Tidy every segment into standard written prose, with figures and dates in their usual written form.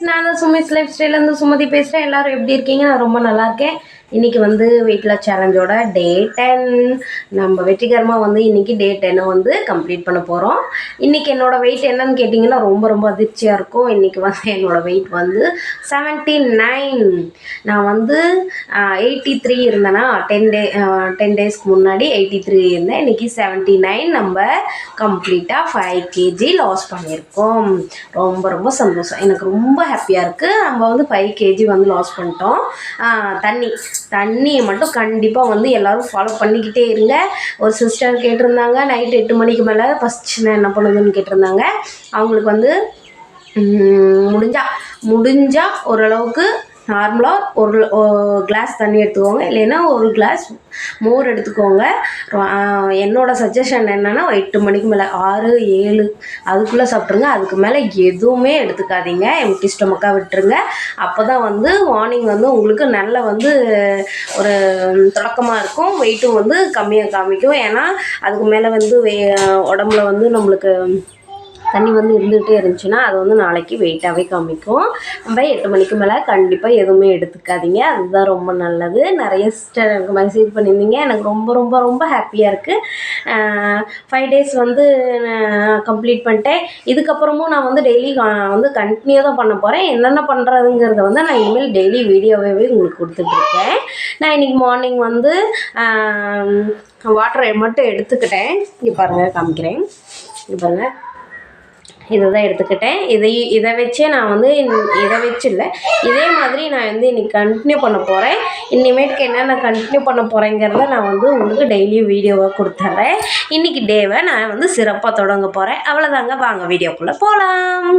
நான் தான் சுமிஸ் லைஃப் ஸ்டைலேருந்து சுமதி பேசுகிறேன். எல்லோரும் எப்படி இருக்கீங்க? நான் ரொம்ப நல்லா இருக்கேன். இன்றைக்கி வந்து வெயிட் லாஸ் சேலஞ்சோட டே 10 நம்ம வெற்றிகரமாக வந்து இன்றைக்கி டே 10 வந்து கம்ப்ளீட் பண்ண போகிறோம். இன்றைக்கி என்னோடய வெயிட் என்னன்னு கேட்டிங்கன்னா ரொம்ப ரொம்ப அதிர்ச்சியாக இருக்கும். இன்றைக்கி வந்து என்னோடய வெயிட் வந்து 79. நான் வந்து 83 இருந்தேன்னா 10 டேஸ்க்கு முன்னாடி 83 இருந்தேன். இன்றைக்கி 79. நம்ம கம்ப்ளீட்டாக 5 kg லாஸ் பண்ணியிருக்கோம். ரொம்ப ரொம்ப சந்தோஷம். எனக்கு ரொம்ப ஹாப்பியாக இருக்குது. நம்ம வந்து 5 kg வந்து லாஸ் பண்ணிட்டோம். தண்ணியை மட்டும் கண்டிப்பாக வந்து எல்லோரும் ஃபாலோ பண்ணிக்கிட்டே இருங்க. ஒரு சிஸ்டர் கேட்டிருந்தாங்க நைட் 8 மணிக்கு மேலே பசிச்சுன்னா என்ன பண்ணுதுன்னு கேட்டிருந்தாங்க. அவங்களுக்கு வந்து முடிஞ்சால் ஓரளவுக்கு நார்மலாக ஒரு கிளாஸ் தண்ணி எடுத்துக்கோங்க, இல்லைன்னா ஒரு கிளாஸ் மோர் எடுத்துக்கோங்க. என்னோடய சஜஷன் என்னென்னா 8 மணிக்கு மேலே 6, 7 அதுக்குள்ளே சாப்பிட்ருங்க. அதுக்கு மேலே எதுவுமே எடுத்துக்காதீங்க. எம்டி ஸ்டொமக்காக விட்டுருங்க. அப்போ தான் வந்து மார்னிங் வந்து உங்களுக்கு நல்ல வந்து ஒரு தொடக்கமாக இருக்கும். வெயிட்டும் வந்து கம்மியாக காமிக்கும். ஏன்னா அதுக்கு மேலே வந்து உடம்புல வந்து நம்மளுக்கு தண்ணி வந்து இருந்துகிட்டே இருந்துச்சுன்னா அது வந்து நாளைக்கு வெயிட்டாகவே காமிக்கும். நம்ம 8 மணிக்கு மேலே கண்டிப்பாக எதுவுமே எடுத்துக்காதீங்க. அதுதான் ரொம்ப நல்லது. நிறைய சிஸ்டர் எனக்கு மெசேஜ் பண்ணியிருந்தீங்க. எனக்கு ரொம்ப ரொம்ப ரொம்ப ஹாப்பியாக இருக்குது. 5 டேஸ் வந்து கம்ப்ளீட் பண்ணிட்டேன். இதுக்கப்புறமும் நான் வந்து டெய்லி வந்து கண்டினியூ தான் பண்ண போகிறேன். என்னென்ன பண்ணுறதுங்கிறத வந்து நான் இனிமேல் டெய்லி வீடியோவே உங்களுக்கு கொடுத்துட்ருக்கேன். நான் இன்றைக்கி மார்னிங் வந்து வாட்டரை மட்டும் எடுத்துக்கிட்டேன். இங்கே பாருங்கள், காமிக்கிறேன். இங்கே பாருங்கள், இதை தான் எடுத்துக்கிட்டேன். இதை வச்சே நான் வந்து இதை வச்சு இல்லை, இதே மாதிரி நான் வந்து இன்றைக்கி கண்டினியூ பண்ண போகிறேன். இனிமேட்டுக்கு என்னென்ன கண்டினியூ பண்ண போகிறேங்கிறத நான் வந்து உங்களுக்கு டெய்லியும் வீடியோவாக கொடுத்துட்றேன். இன்றைக்கி டேவை நான் வந்து சிறப்பாக தொடங்க போகிறேன். அவ்வளோதாங்க, வாங்க வீடியோக்குள்ளே போகலாம்.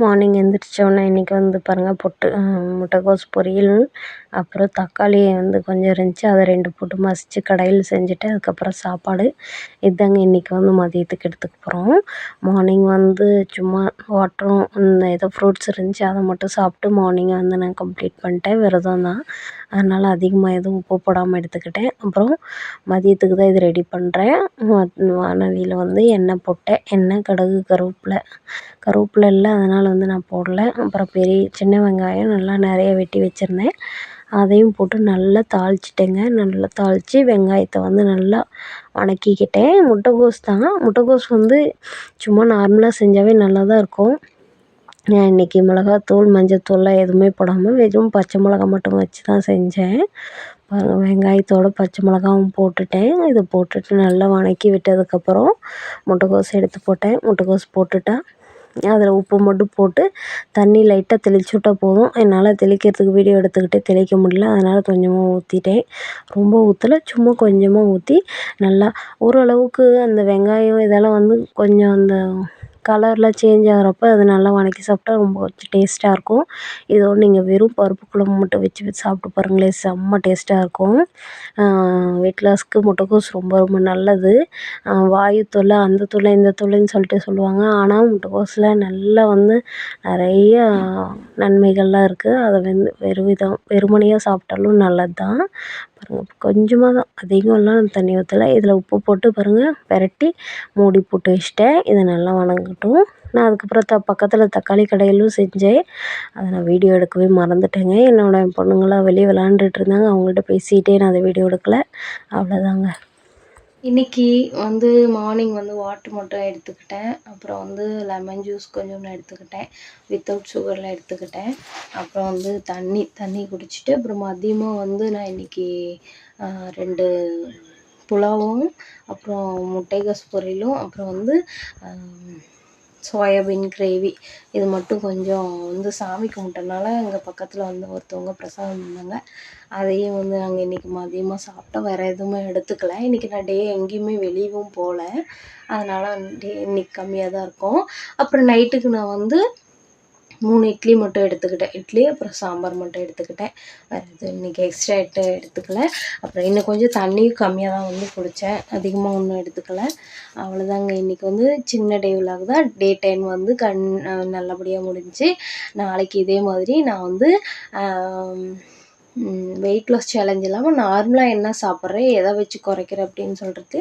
மார்னிங் எழுந்திரிச்சோன்னே இன்றைக்கி வந்து பாருங்கள் முட்டைக்கோஸ் பொரியல், அப்புறம் தக்காளி வந்து கொஞ்சம் இருந்துச்சு, அதை 2 போட்டு மசித்து கடையில் செஞ்சுட்டு அதுக்கப்புறம் சாப்பாடு. இதுதாங்க இன்றைக்கி வந்து மதியத்துக்கு எடுத்துக்க போகிறோம். மார்னிங் வந்து சும்மா வாட்டரும் ஏதோ ஃப்ரூட்ஸ் இருந்துச்சு, அதை மட்டும் சாப்பிட்டு மார்னிங்கை வந்து நான் கம்ப்ளீட் பண்ணிட்டேன். விரதம் தான், அதனால் அதிகமாக எதுவும் உப்பு போடாமல் எடுத்துக்கிட்டேன். அப்புறம் மதியத்துக்கு தான் இது ரெடி பண்ணுறேன். வானலியில் வந்து எண்ணெய் போட்டேன். எண்ணெய், கடுகு, கருவேப்பிலை இல்லை, அதனால் வந்து நான் போடல. அப்புறம் சின்ன வெங்காயம் நல்லா நிறைய வெட்டி வச்சுருந்தேன், அதையும் போட்டு நல்லா தாளிச்சிட்டேங்க. நல்லா தாளித்து வெங்காயத்தை வந்து நல்லா வதக்கிக்கிட்டேன். முட்டைக்கோஸ் வந்து சும்மா நார்மலாக செஞ்சாவே நல்லா தான் இருக்கும். நான் இன்றைக்கி மிளகாத்தூள், மஞ்சத்தூள்லாம் எதுவுமே போடாமல் வெறும் பச்சை மிளகா மட்டும் வச்சு தான் செஞ்சேன். பாருங்கள், வெங்காயத்தோடு பச்சை மிளகாவும் போட்டுட்டேன். இதை போட்டுட்டு நல்லா வதக்கி விட்டதுக்கப்புறம் முட்டைக்கோஸ் எடுத்து போட்டேன். முட்டைக்கோஸ் போட்டுட்டா அதில் உப்பு மட்டும் போட்டு தண்ணி லைட்டாக தெளித்து விட்டால் போதும். என்னால் தெளிக்கிறதுக்கு வீடியோ எடுத்துக்கிட்டே தெளிக்க முடியல, அதனால் கொஞ்சமாக ஊற்றிட்டேன். ரொம்ப ஊற்றலை, சும்மா கொஞ்சமாக ஊற்றி நல்லா ஓரளவுக்கு அந்த வெங்காயம் இதெல்லாம் வந்து கொஞ்சம் அந்த கலர்லாம் சேஞ்ச் ஆகிறப்ப அது நல்லா வதக்கி சாப்பிட்டா ரொம்ப கொஞ்சம் டேஸ்ட்டாக இருக்கும். இதோடு நீங்கள் வெறும் பருப்பு குழம்பு மட்டும் வச்சு சாப்பிட்டு பாருங்களேன், செம்ம டேஸ்ட்டாக இருக்கும். வெயிட் லாஸ்க்கு முட்டைக்கோஸ் ரொம்ப ரொம்ப நல்லது. வாயு தொல்லை, அந்த தொல்லை, இந்த தொல்லைன்னு சொல்லிட்டு சொல்லுவாங்க. ஆனால் முட்டைக்கோஸில் நல்லா வந்து நிறைய நன்மைகள்லாம் இருக்குது. அதை வந்து வெறுமனையாக சாப்பிட்டாலும் நல்லது தான். பாருங்கள், கொஞ்சமாக தான், அதிகம்லாம் தண்ணி ஊற்றலை. இதில் உப்பு போட்டு பாருங்கள் பெரட்டி மூடி போட்டு வச்சுட்டேன். இது நல்லா வதங்கட்டும். நான் அதுக்கப்புறம் பக்கத்தில் தக்காளி கடையிலும் செஞ்சேன். அதை நான் வீடியோ எடுக்கவே மறந்துட்டேங்க. என்னோடய பொண்ணுங்களாம் வெளியே விளாண்டுட்டு இருந்தாங்க, அவங்கள்ட்ட பேசிகிட்டே நான் அதை வீடியோ எடுக்கலை. அவ்வளோதாங்க. இன்றைக்கி வந்து மார்னிங் வந்து வாட்டர் மட்டும் எடுத்துக்கிட்டேன். அப்புறம் வந்து லெமன் ஜூஸ் கொஞ்சம் எடுத்துக்கிட்டேன், வித்தவுட் சுகரில் எடுத்துக்கிட்டேன். அப்புறம் வந்து தண்ணி குடிச்சிட்டு அப்புறம் மதியமாக வந்து நான் இன்றைக்கி 2 புலாவும், அப்புறம் முட்டைக்கோஸ் பொரியலும், அப்புறம் வந்து சோயாபீன் கிரேவி, இது மட்டும் கொஞ்சம் வந்து சாமி கும்பிட்டனால எங்கள் பக்கத்தில் வந்து ஒருத்தவங்க பிரசாதம் பண்ணாங்க. அதையும் வந்து நாங்கள் இன்றைக்கி மதியமாக சாப்பிட்டோம். வேறு எதுவுமே எடுத்துக்கல. இன்றைக்கி நான் எங்கேயுமே வெளியவும் போகல, அதனால் இன்றைக்கி கம்மியாக தான் இருக்கும். அப்புறம் நைட்டுக்கு நான் வந்து 3 இட்லி மட்டும் எடுத்துக்கிட்டேன். இட்லி அப்புறம் சாம்பார் மட்டும் எடுத்துக்கிட்டேன். வேறு எதுவும் இன்றைக்கி எக்ஸ்ட்ரா எடுத்துக்கல. அப்புறம் இன்னும் கொஞ்சம் தண்ணியும் கம்மியாக தான் வந்து குடித்தேன், அதிகமாக ஒன்றும் எடுத்துக்கல. அவ்வளோதாங்க. இன்றைக்கி வந்து சின்ன டே விலாக் தான். டே 10 வந்து நல்லபடியாக முடிஞ்சுச்சு. நாளைக்கு இதே மாதிரி நான் வந்து வெயிட் லாஸ் சேலஞ்ச் இல்லாமல் நார்மலாக என்ன சாப்பிட்றேன், எதை வச்சு குறைக்கிறேன் அப்படின்னு சொல்கிறது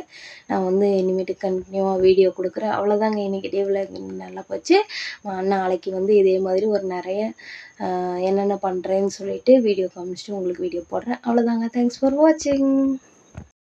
நான் வந்து இனிமேட்டு கண்டினியூவாக வீடியோ கொடுக்குறேன். அவ்வளோதாங்க இன்றைக்கி டே விலாக் நல்லா போச்சு. நாளைக்கு வந்து இதே மாதிரி ஒரு நிறைய என்னென்ன பண்ணுறேன்னு சொல்லிவிட்டு வீடியோ காமிச்சிட்டு உங்களுக்கு வீடியோ போடுறேன். அவ்வளோதாங்க. தேங்க்ஸ் ஃபார் வாட்சிங்.